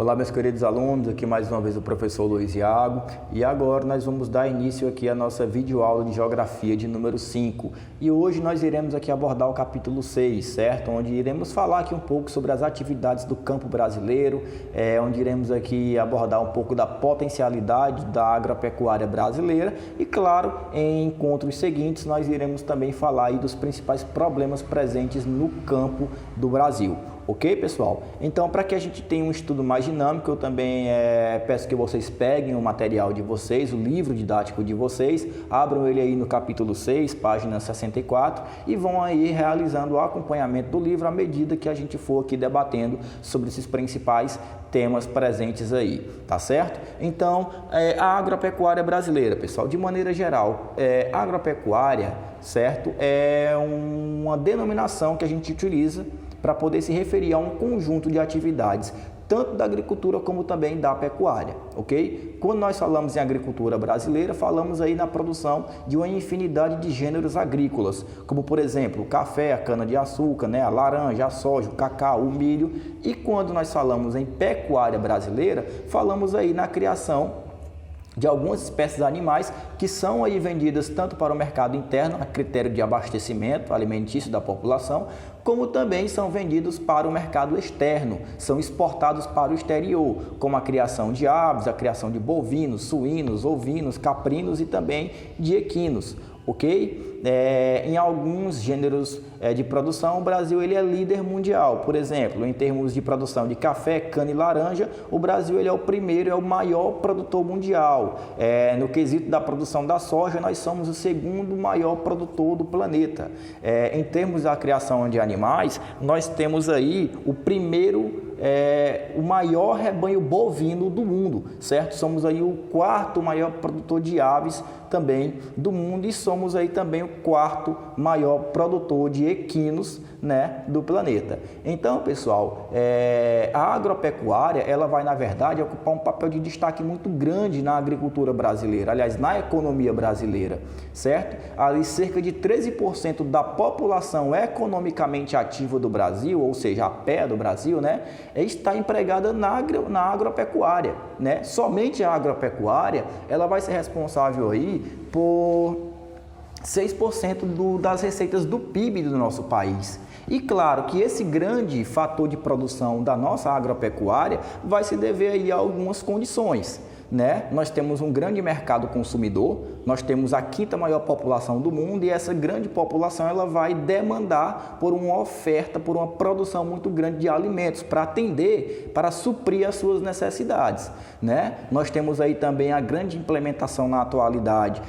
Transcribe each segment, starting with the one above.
Olá, meus queridos alunos, aqui mais uma vez o professor Luiz Iago e agora nós vamos dar início aqui à nossa videoaula de Geografia de número 5 e hoje nós iremos aqui abordar o capítulo 6, certo? Onde iremos falar aqui um pouco sobre as atividades do campo brasileiro, onde iremos aqui abordar um pouco da potencialidade da agropecuária brasileira e, claro, em encontros seguintes nós iremos também falar aí dos principais problemas presentes no campo do Brasil. Ok, pessoal? Então, para que a gente tenha um estudo mais dinâmico, eu também peço que vocês peguem o material de vocês, o livro didático de vocês, abram ele aí no capítulo 6, página 64, e vão aí realizando o acompanhamento do livro à medida que a gente for aqui debatendo sobre esses principais temas presentes aí, tá certo? Então, a agropecuária brasileira, pessoal, de maneira geral, agropecuária, certo? É uma denominação que a gente utiliza para poder se referir a um conjunto de atividades, tanto da agricultura como também da pecuária, ok? Quando nós falamos em agricultura brasileira, falamos aí na produção de uma infinidade de gêneros agrícolas, como por exemplo, o café, a cana-de-açúcar, né, a laranja, a soja, o cacau, o milho. E quando nós falamos em pecuária brasileira, falamos aí na criação de algumas espécies animais que são aí vendidas tanto para o mercado interno, a critério de abastecimento alimentício da população, como também são vendidos para o mercado externo, são exportados para o exterior, como a criação de aves, a criação de bovinos, suínos, ovinos, caprinos e também de equinos, ok? Em alguns gêneros de produção, o Brasil ele é líder mundial. Por exemplo, em termos de produção de café, cana e laranja, o Brasil ele é o primeiro, é o maior produtor mundial. No quesito da produção da soja, nós somos o segundo maior produtor do planeta. Em termos da criação de animais, nós temos aí o maior rebanho bovino do mundo, certo? Somos aí o quarto maior produtor de aves também do mundo e somos aí também o quarto maior produtor de equinos, né, do planeta. Então, pessoal, a agropecuária, ela vai, na verdade, ocupar um papel de destaque muito grande na agricultura brasileira, aliás, na economia brasileira, certo? Ali, cerca de 13% da população economicamente ativa do Brasil, ou seja, a pé do Brasil, né, está empregada na agropecuária, né? Somente a agropecuária, ela vai ser responsável aí por 6% das receitas do PIB do nosso país. E claro que esse grande fator de produção da nossa agropecuária vai se dever aí a algumas condições, né? Nós temos um grande mercado consumidor, nós temos a quinta maior população do mundo e essa grande população ela vai demandar por uma oferta, por uma produção muito grande de alimentos para atender, para suprir as suas necessidades, né? Nós temos aí também a grande implementação na atualidade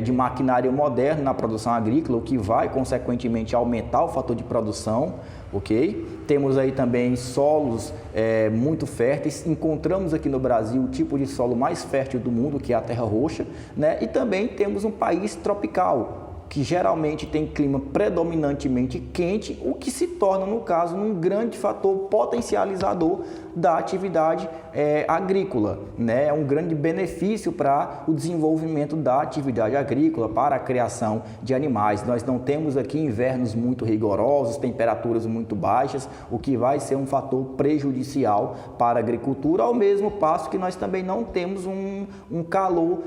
de maquinário moderno na produção agrícola, o que vai consequentemente aumentar o fator de produção, ok? Temos aí também solos muito férteis, encontramos aqui no Brasil o tipo de solo mais fértil do mundo, que é a terra roxa, né? E também temos um país tropical, que geralmente tem clima predominantemente quente, o que se torna, no caso, um grande fator potencializador da atividade agrícola, né? É um grande benefício para o desenvolvimento da atividade agrícola, para a criação de animais. Nós não temos aqui invernos muito rigorosos, temperaturas muito baixas, o que vai ser um fator prejudicial para a agricultura, ao mesmo passo que nós também não temos um calor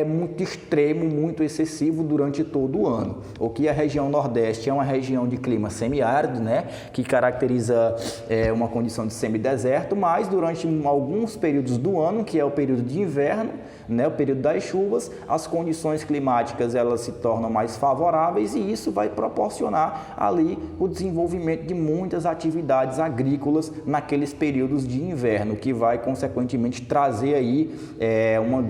muito extremo, muito excessivo durante todo o ano. O que a região Nordeste é uma região de clima semiárido, né, que caracteriza uma condição de semideserto, mas durante alguns períodos do ano, que é o período de inverno, né, o período das chuvas, as condições climáticas elas se tornam mais favoráveis e isso vai proporcionar ali o desenvolvimento de muitas atividades agrícolas naqueles períodos de inverno, que vai consequentemente trazer aí um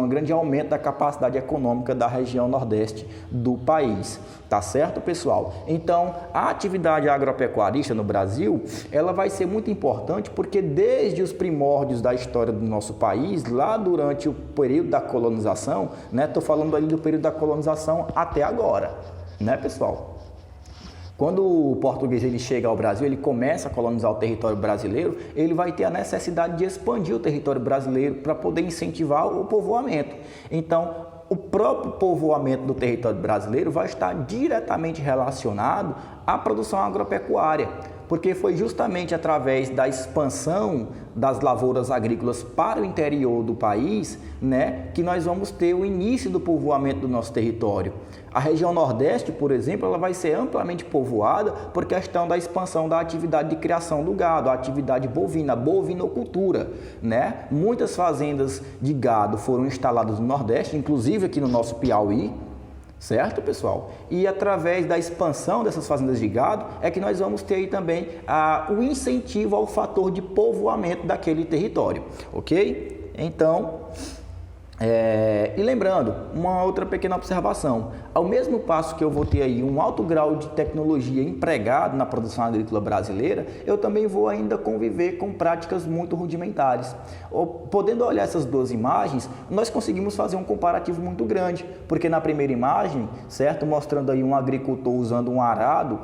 grande aumento da capacidade econômica da região Nordeste do país. Tá certo, pessoal? Então, a atividade agropecuarista no Brasil, ela vai ser muito importante porque desde os primórdios da história do nosso país, lá durante o período da colonização, né? Tô falando ali do período da colonização até agora, né, pessoal? Quando o português ele chega ao Brasil, ele começa a colonizar o território brasileiro, ele vai ter a necessidade de expandir o território brasileiro para poder incentivar o povoamento. Então, o próprio povoamento do território brasileiro vai estar diretamente relacionado à produção agropecuária. Porque foi justamente através da expansão das lavouras agrícolas para o interior do país, né, que nós vamos ter o início do povoamento do nosso território. A região Nordeste, por exemplo, ela vai ser amplamente povoada por questão da expansão da atividade de criação do gado, a atividade bovina, a bovinocultura, né? Muitas fazendas de gado foram instaladas no Nordeste, inclusive aqui no nosso Piauí, certo, pessoal? E através da expansão dessas fazendas de gado é que nós vamos ter aí também o incentivo ao fator de povoamento daquele território, ok? Então, e lembrando, uma outra pequena observação, ao mesmo passo que eu vou ter aí um alto grau de tecnologia empregado na produção agrícola brasileira, eu também vou ainda conviver com práticas muito rudimentares. Podendo olhar essas duas imagens, nós conseguimos fazer um comparativo muito grande, porque na primeira imagem, certo, mostrando aí um agricultor usando um arado,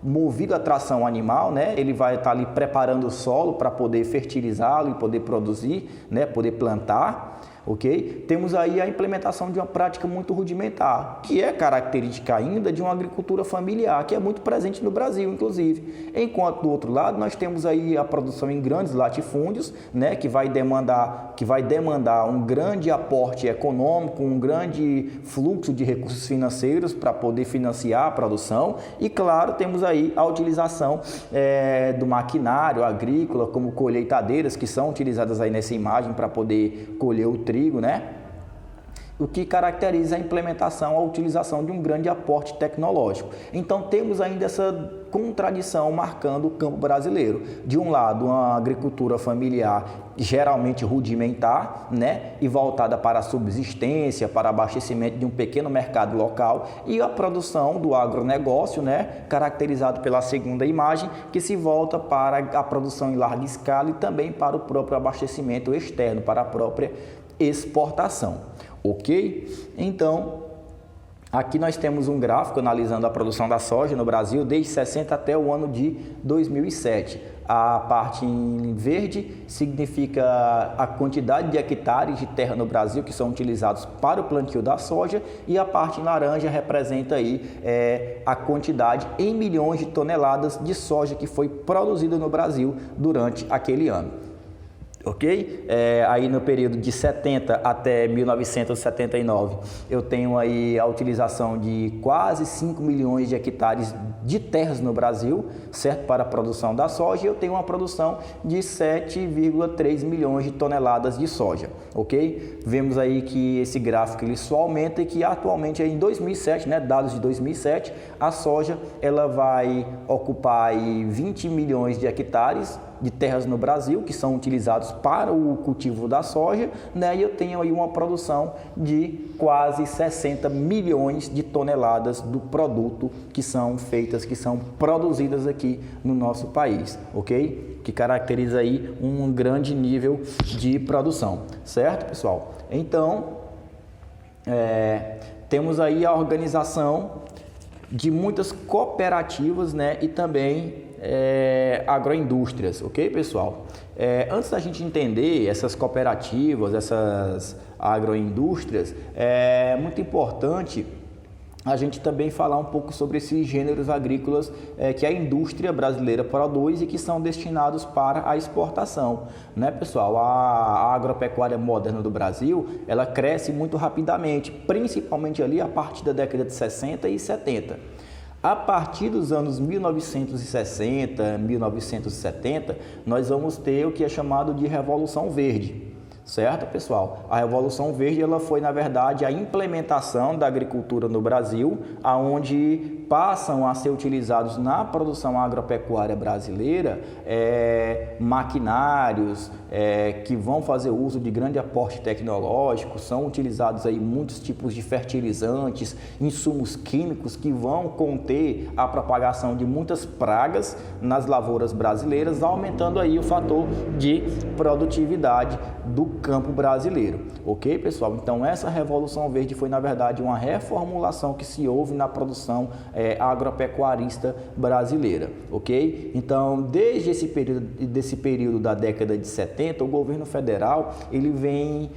movido a tração animal, né? Ele vai estar ali preparando o solo para poder fertilizá-lo e poder produzir, né? Poder plantar. Ok? Temos aí a implementação de uma prática muito rudimentar, que é característica ainda de uma agricultura familiar, que é muito presente no Brasil, inclusive. Enquanto do outro lado nós temos aí a produção em grandes latifúndios, né, que vai demandar um grande aporte econômico, um grande fluxo de recursos financeiros para poder financiar a produção. E claro, temos aí a utilização do maquinário agrícola, como colheitadeiras, que são utilizadas aí nessa imagem para poder colher o trigo, né? O que caracteriza a implementação, a utilização de um grande aporte tecnológico. Então temos ainda essa contradição marcando o campo brasileiro. De um lado, uma agricultura familiar geralmente rudimentar, né, e voltada para a subsistência, para abastecimento de um pequeno mercado local, e a produção do agronegócio, né, caracterizado pela segunda imagem, que se volta para a produção em larga escala e também para o próprio abastecimento externo, para a própria exportação, ok? Então, aqui nós temos um gráfico analisando a produção da soja no Brasil desde 60 até o ano de 2007. A parte em verde significa a quantidade de hectares de terra no Brasil que são utilizados para o plantio da soja, e a parte em laranja representa aí a quantidade em milhões de toneladas de soja que foi produzida no Brasil durante aquele ano. Ok? Aí no período de 70 até 1979, eu tenho aí a utilização de quase 5 milhões de hectares de terras no Brasil, certo? Para a produção da soja, e eu tenho uma produção de 7,3 milhões de toneladas de soja, ok? Vemos aí que esse gráfico ele só aumenta e que atualmente em 2007, né, dados de 2007, a soja ela vai ocupar aí 20 milhões de hectares de terras no Brasil, que são utilizados para o cultivo da soja, né? E eu tenho aí uma produção de quase 60 milhões de toneladas do produto que são feitas, que são produzidas aqui no nosso país, ok? Que caracteriza aí um grande nível de produção, certo, pessoal? Então, temos aí a organização de muitas cooperativas, né? E também agroindústrias, ok, pessoal? Antes da gente entender essas cooperativas, essas agroindústrias, é muito importante a gente também falar um pouco sobre esses gêneros agrícolas que a indústria brasileira produz e que são destinados para a exportação, né, pessoal? A agropecuária moderna do Brasil, ela cresce muito rapidamente, principalmente ali a partir da década de 60 e 70. A partir dos anos 1960, 1970, nós vamos ter o que é chamado de Revolução Verde, certo, pessoal? A Revolução Verde ela foi, na verdade, a implementação da agricultura no Brasil, aonde passam a ser utilizados na produção agropecuária brasileira maquinários que vão fazer uso de grande aporte tecnológico, são utilizados aí muitos tipos de fertilizantes, insumos químicos que vão conter a propagação de muitas pragas nas lavouras brasileiras, aumentando aí o fator de produtividade do campo brasileiro, ok, pessoal? Então essa Revolução Verde foi, na verdade, uma reformulação que se houve na produção agropecuarista brasileira, ok? Então, desde esse período da década de 70, o governo federal ele vem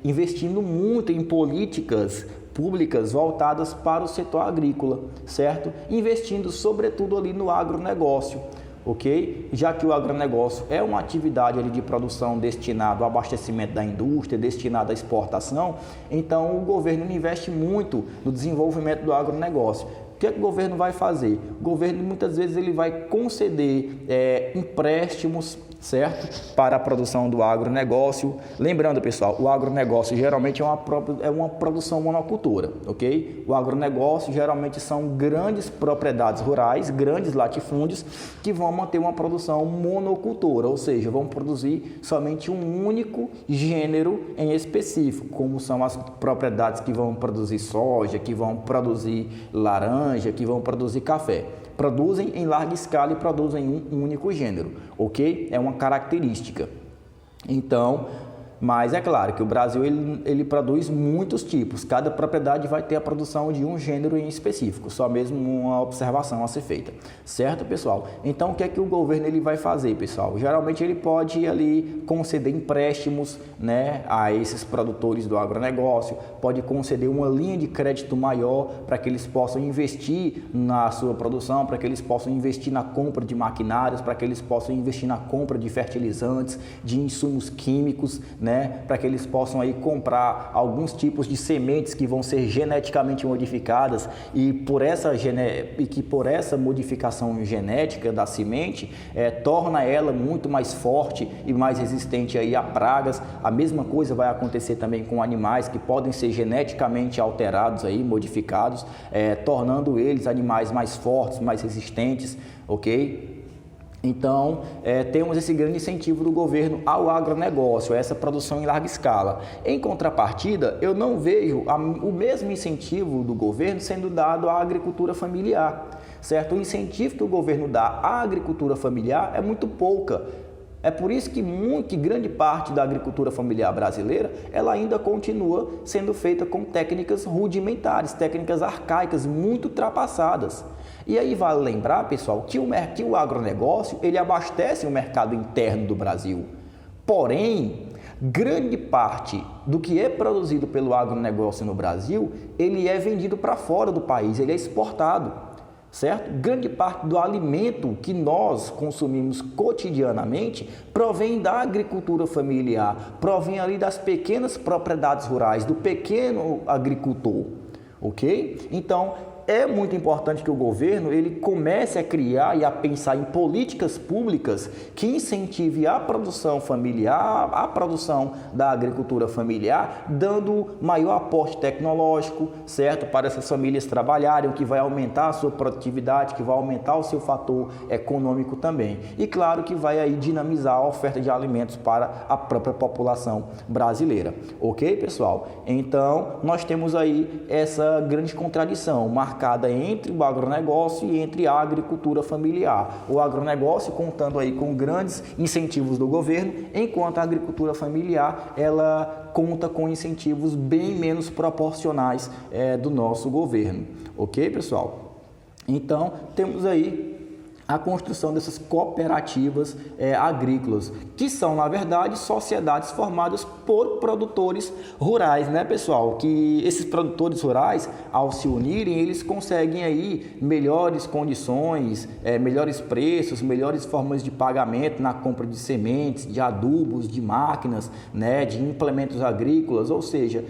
investindo muito em políticas públicas voltadas para o setor agrícola, certo? Investindo sobretudo ali no agronegócio, ok? Já que o agronegócio é uma atividade ali de produção destinada ao abastecimento da indústria, destinada à exportação, então o governo investe muito no desenvolvimento do agronegócio. O que é que o governo vai fazer? O governo muitas vezes ele vai conceder empréstimos, certo? Para a produção do agronegócio. Lembrando, pessoal, o agronegócio geralmente é uma produção monocultura, ok? O agronegócio geralmente são grandes propriedades rurais, grandes latifúndios que vão manter uma produção monocultura, ou seja, vão produzir somente um único gênero em específico, como são as propriedades que vão produzir soja, que vão produzir laranja, que vão produzir café. Produzem em larga escala e produzem um único gênero, ok? É uma característica. Então, mas é claro que o Brasil ele produz muitos tipos, cada propriedade vai ter a produção de um gênero em específico, só mesmo uma observação a ser feita, certo, pessoal? Então, o que é que o governo ele vai fazer, pessoal? Geralmente ele pode ali conceder empréstimos, né, a esses produtores do agronegócio, pode conceder uma linha de crédito maior para que eles possam investir na sua produção, para que eles possam investir na compra de maquinários, para que eles possam investir na compra de fertilizantes, de insumos químicos, né, para que eles possam aí comprar alguns tipos de sementes que vão ser geneticamente modificadas e que por essa modificação genética da semente torna ela muito mais forte e mais resistente aí a pragas. A mesma coisa vai acontecer também com animais que podem ser geneticamente alterados aí, modificados, tornando eles animais mais fortes, mais resistentes, ok? Então, temos esse grande incentivo do governo ao agronegócio, a essa produção em larga escala. Em contrapartida, eu não vejo o mesmo incentivo do governo sendo dado à agricultura familiar, certo? O incentivo que o governo dá à agricultura familiar é muito pouca. É por isso que grande parte da agricultura familiar brasileira, ela ainda continua sendo feita com técnicas rudimentares, técnicas arcaicas, muito ultrapassadas. E aí vale lembrar, pessoal, que o agronegócio, ele abastece o mercado interno do Brasil. Porém, grande parte do que é produzido pelo agronegócio no Brasil, ele é vendido para fora do país, ele é exportado, certo? Grande parte do alimento que nós consumimos cotidianamente provém da agricultura familiar, provém ali das pequenas propriedades rurais, do pequeno agricultor, ok? Então, é muito importante que o governo ele comece a criar e a pensar em políticas públicas que incentive a produção familiar, a produção da agricultura familiar, dando maior aporte tecnológico, certo? Para essas famílias trabalharem, o que vai aumentar a sua produtividade, que vai aumentar o seu fator econômico também. E claro que vai aí dinamizar a oferta de alimentos para a própria população brasileira. Ok, pessoal? Então, nós temos aí essa grande contradição, marcada entre o agronegócio e entre a agricultura familiar. O agronegócio contando aí com grandes incentivos do governo, enquanto a agricultura familiar, ela conta com incentivos bem menos proporcionais do nosso governo. Ok, pessoal? Então, temos aí a construção dessas cooperativas agrícolas, que são, na verdade, sociedades formadas por produtores rurais, né, pessoal? Que esses produtores rurais, ao se unirem, eles conseguem aí melhores condições, melhores preços, melhores formas de pagamento na compra de sementes, de adubos, de máquinas, né, de implementos agrícolas, ou seja,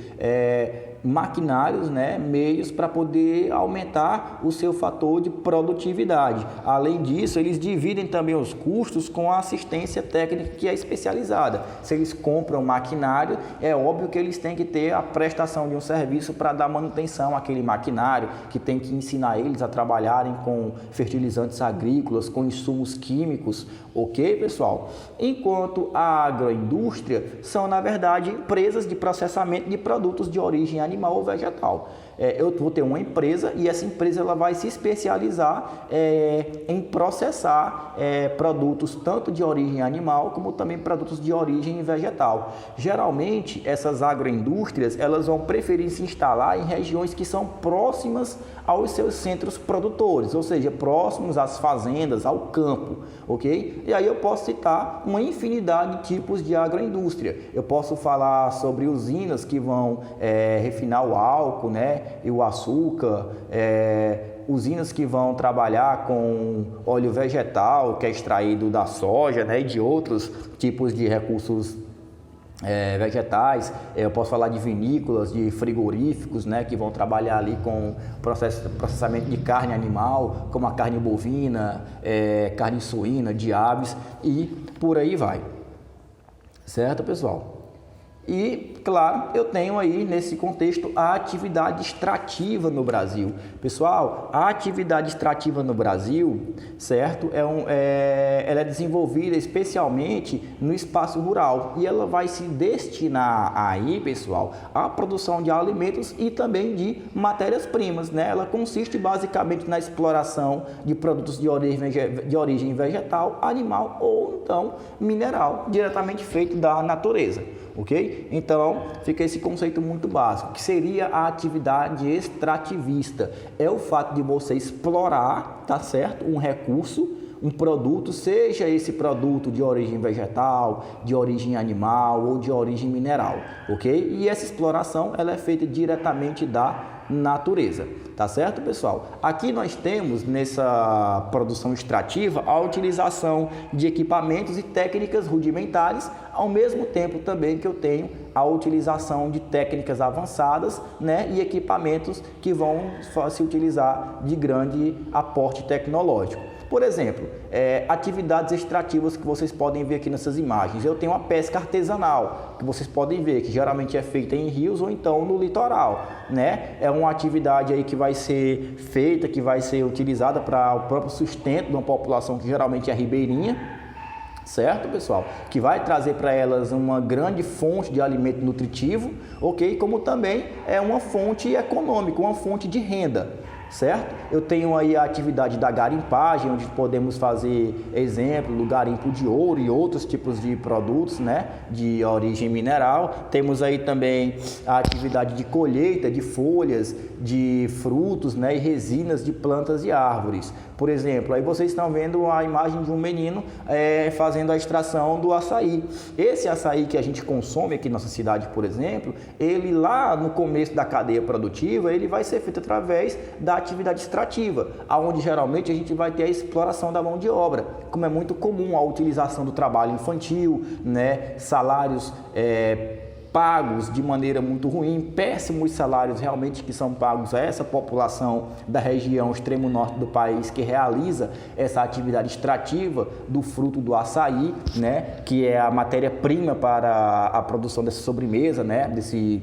maquinários, né, meios para poder aumentar o seu fator de produtividade. Além disso, eles dividem também os custos com a assistência técnica que é especializada. Se eles compram maquinário, é óbvio que eles têm que ter a prestação de um serviço para dar manutenção àquele maquinário, que tem que ensinar eles a trabalharem com fertilizantes agrícolas, com insumos químicos, ok, pessoal? Enquanto a agroindústria são, na verdade, empresas de processamento de produtos de origem animal ou vegetal. eu vou ter uma empresa e essa empresa ela vai se especializar em processar produtos tanto de origem animal como também produtos de origem vegetal. Geralmente, essas agroindústrias elas vão preferir se instalar em regiões que são próximas aos seus centros produtores, ou seja, próximos às fazendas, ao campo, ok? E aí eu posso citar uma infinidade de tipos de agroindústria. Eu posso falar sobre usinas que vão refinar o álcool, né, e o açúcar, usinas que vão trabalhar com óleo vegetal, que é extraído da soja, né, e de outros tipos de recursos vegetais. Eu posso falar de vinícolas, de frigoríficos, né, que vão trabalhar ali com processamento de carne animal, como a carne bovina, carne suína, de aves e por aí vai. Certo, pessoal? E, claro, eu tenho aí nesse contexto a atividade extrativa no Brasil. Pessoal, a atividade extrativa no Brasil, certo? Ela é desenvolvida especialmente no espaço rural e ela vai se destinar aí, pessoal, à produção de alimentos e também de matérias-primas, né? Ela consiste basicamente na exploração de produtos de origem vegetal, animal ou então mineral, diretamente feito da natureza. Ok? Então, fica esse conceito muito básico, que seria a atividade extrativista. É o fato de você explorar, tá certo? Um recurso, um produto, seja esse produto de origem vegetal, de origem animal ou de origem mineral, ok? E essa exploração, ela é feita diretamente da natureza, tá certo, pessoal? Aqui nós temos nessa produção extrativa a utilização de equipamentos e técnicas rudimentares, ao mesmo tempo também que eu tenho a utilização de técnicas avançadas, né, e equipamentos que vão se utilizar de grande aporte tecnológico. Por exemplo, atividades extrativas que vocês podem ver aqui nessas imagens. Eu tenho a pesca artesanal, que vocês podem ver, que geralmente é feita em rios ou então no litoral, né? É uma atividade aí que vai ser feita, que vai ser utilizada para o próprio sustento de uma população que geralmente é ribeirinha, certo, pessoal? Que vai trazer para elas uma grande fonte de alimento nutritivo, ok? Como também é uma fonte econômica, uma fonte de renda. Certo? Eu tenho aí a atividade da garimpagem, onde podemos fazer exemplo do garimpo de ouro e outros tipos de produtos, né, de origem mineral. Temos aí também a atividade de colheita de folhas, de frutos, né, e resinas de plantas e árvores. Por exemplo, aí vocês estão vendo a imagem de um menino fazendo a extração do açaí. Esse açaí que a gente consome aqui na nossa cidade, por exemplo, ele lá no começo da cadeia produtiva, ele vai ser feito através da atividade extrativa, onde geralmente a gente vai ter a exploração da mão de obra, como é muito comum a utilização do trabalho infantil, né, salários pagos de maneira muito ruim, péssimos salários realmente que são pagos a essa população da região extremo norte do país que realiza essa atividade extrativa do fruto do açaí, né, que é a matéria-prima para a produção dessa sobremesa, né, desse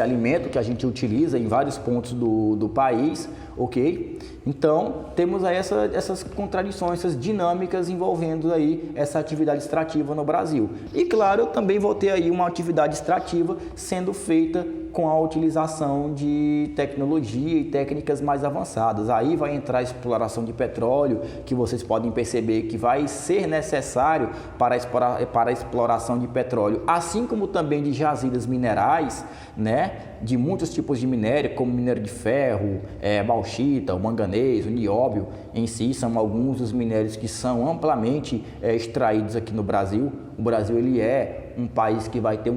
alimento que a gente utiliza em vários pontos do país, ok? Então, temos aí essas contradições, essas dinâmicas envolvendo aí essa atividade extrativa no Brasil. E, claro, eu também vou ter aí uma atividade extrativa sendo feita com a utilização de tecnologia e técnicas mais avançadas. Aí vai entrar a exploração de petróleo, que vocês podem perceber que vai ser necessário para a exploração de petróleo, assim como também de jazidas minerais, né, de muitos tipos de minério, como minério de ferro, bauxita, o manganês, o nióbio em si, são alguns dos minérios que são amplamente extraídos aqui no Brasil. O Brasil ele é um país que vai ter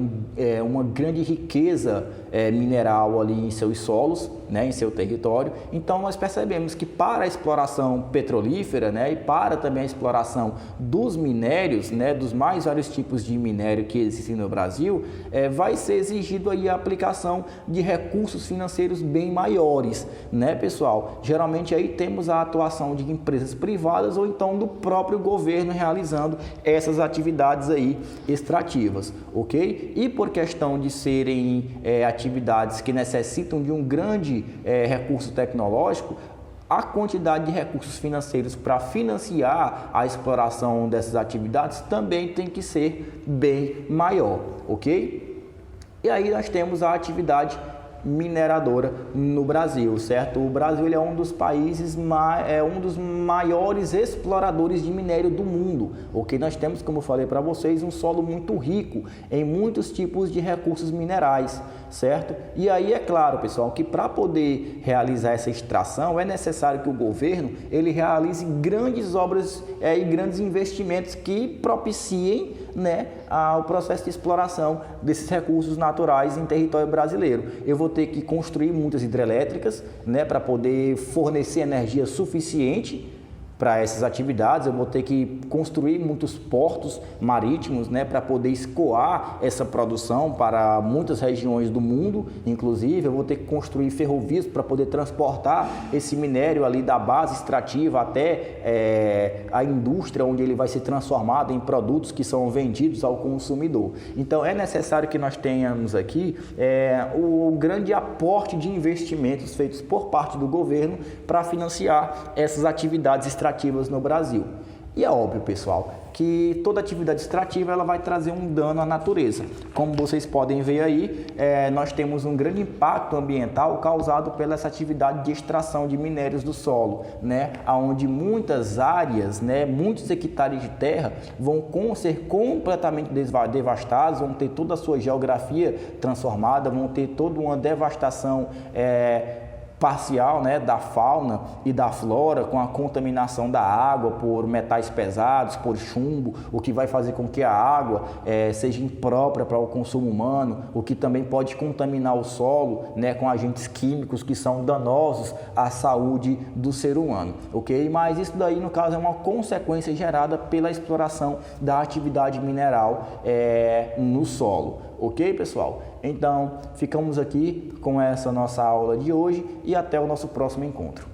uma grande riqueza mineral ali em seus solos, né, em seu território. Então nós percebemos que para a exploração petrolífera, né, e para também a exploração dos minérios, né, dos mais vários tipos de minério que existem no Brasil, vai ser exigido aí a aplicação de recursos financeiros bem maiores, né, pessoal? Geralmente aí temos a atuação de empresas privadas ou então do próprio governo realizando essas atividades aí extrativas, ok? E por questão de serem atividades que necessitam de um grande recurso tecnológico, a quantidade de recursos financeiros para financiar a exploração dessas atividades também tem que ser bem maior, ok? E aí nós temos a atividade mineradora no Brasil, certo? O Brasil ele é um dos países, um dos maiores exploradores de minério do mundo, ok? Nós temos, como eu falei para vocês, um solo muito rico em muitos tipos de recursos minerais, certo? E aí é claro, pessoal, que para poder realizar essa extração é necessário que o governo ele realize grandes obras e grandes investimentos que propiciem, né, o processo de exploração desses recursos naturais em território brasileiro. Eu vou ter que construir muitas hidrelétricas, né, para poder fornecer energia suficiente para essas atividades. Eu vou ter que construir muitos portos marítimos, né, para poder escoar essa produção para muitas regiões do mundo. Inclusive, eu vou ter que construir ferrovias para poder transportar esse minério ali da base extrativa até a indústria, onde ele vai ser transformado em produtos que são vendidos ao consumidor. Então, é necessário que nós tenhamos aqui o grande aporte de investimentos feitos por parte do governo para financiar essas atividades extrativas no Brasil. E é óbvio, pessoal, que toda atividade extrativa ela vai trazer um dano à natureza. Como vocês podem ver aí, nós temos um grande impacto ambiental causado pela essa atividade de extração de minérios do solo, né? Onde muitas áreas, né, muitos hectares de terra vão ser completamente devastados, vão ter toda a sua geografia transformada, vão ter toda uma devastação parcial, né, da fauna e da flora, com a contaminação da água por metais pesados, por chumbo, o que vai fazer com que a água seja imprópria para o consumo humano, o que também pode contaminar o solo, né, com agentes químicos que são danosos à saúde do ser humano, ok? Mas isso daí, no caso, é uma consequência gerada pela exploração da atividade mineral no solo. Ok, pessoal? Então, ficamos aqui com essa nossa aula de hoje e até o nosso próximo encontro.